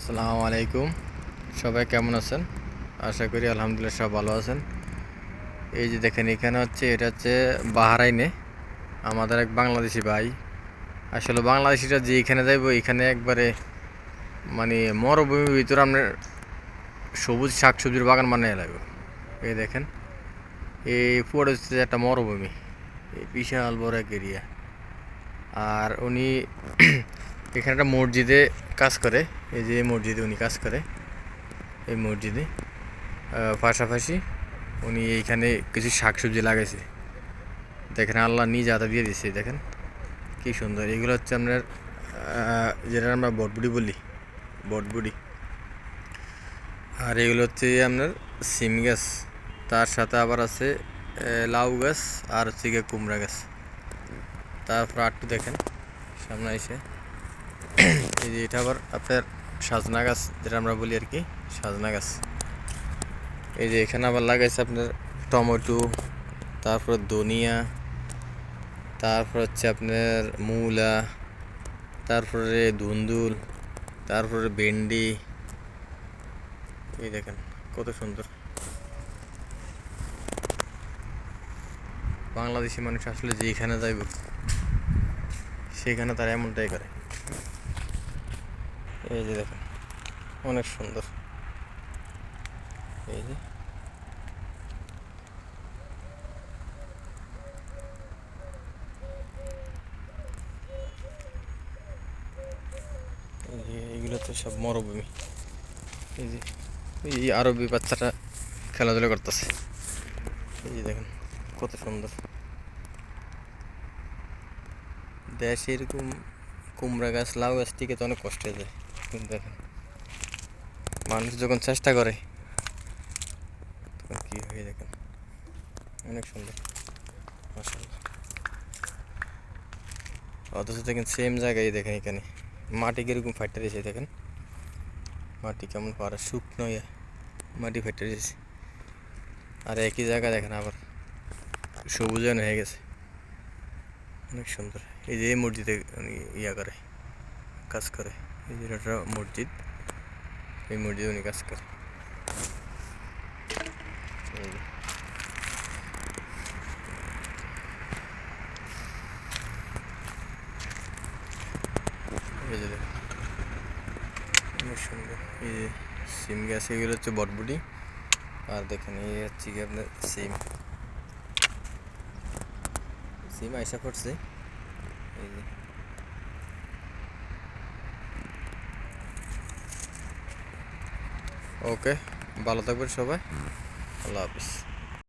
আসসালামু আলাইকুম। সবাই কেমন আছেন? আশা করি আলহামদুলিল্লাহ সব ভালো আছেন। এই যে দেখেন এখানে এটা হচ্ছে বাহরাইনে আমাদের এক বাংলাদেশি ভাই। আসলে বাংলাদেশিরা যে এখানে যাইব এখানে একবারে মানে মরুভূমির ভিতরে আপনার সবুজ শাকসবজির বাগান বানিয়ে লাগবে। এই দেখেন এই পুরো হচ্ছে একটা মরুভূমি, এই বিশাল বড় এক এরিয়া। আর উনি এখানে একটা মসজিদে কাজ করে। এই যে মসজিদে উনি কাজ করে, এই মসজিদে পাশাপাশি উনি এইখানে কিছু শাকসবজি লাগাইছে। দেখেন আল্লাহ নিজ হাতে দিয়ে দিচ্ছে, দেখেন কি সুন্দর। এগুলো হচ্ছে আপনার যেটা আমরা বটবুডি বলি, বটবুডি। আর এগুলো হচ্ছে আপনার সিম গাছ, তার সাথে আবার আছে লাউ গাছ, আর হচ্ছে গিয়ে কুমড়া গাছ। তারপর আরটু দেখেন সামনে এসে এই যে এটা আবার আপনার সাজনা গাছ, যেটা আমরা বলি আর কি সাজনা গাছ। এই যে এখানে আবার লাগাইছে আপনার টমেটো, তারপর ধনিয়া, তারপর হচ্ছে আপনার মূলা, তারপরে ধুন্দুল, তারপরে ভেন্ডি। এই দেখেন কত সুন্দর। বাংলাদেশি মানুষ আসলে যেখানে যাইব সেখানে তারা এমনটাই করে। এই যে দেখেন অনেক সুন্দর। এই যে এইগুলো তো সব মরুভূমি। এই যে এই আরবি বাচ্চাটা খেলাধুলা করতেছে। এই যে দেখেন কত সুন্দর। দেশে এরকম কুমড়া গাছ লাউ গাছ থেকে তো অনেক কষ্ট হয়ে যায়, কিন্তু দেখেন মানুষ যখন চেষ্টা করে তখন কী হয়ে, দেখেন অনেক সুন্দর মাশাআল্লাহ। অথচ দেখেন সেম জায়গায় দেখেন এখানে মাটি কীরকম ফাইটে দিয়েছে, দেখেন মাটি কেমন পারে শুকনো মাটি ফাইটে দিয়েছে। আর একই জায়গা দেখেন আবার সবুজায়ন হয়ে গেছে, অনেক সুন্দর। এই যে এই মসজিদে উনি করে কাজ করে। এই যে একটা মসজিদ, এই মসজিদে উনি কাজ করে। এই যে দেখেন অনেক সুন্দর। এই যে সিম গাছ, এগুলো হচ্ছে বটবুটি। আর দেখেন এই হচ্ছে কি আপনার সিম, সিম আইসা পড়ছে। এই যে ওকে, ভালো থাকবেন সবাই, আল্লাহ হাফিজ।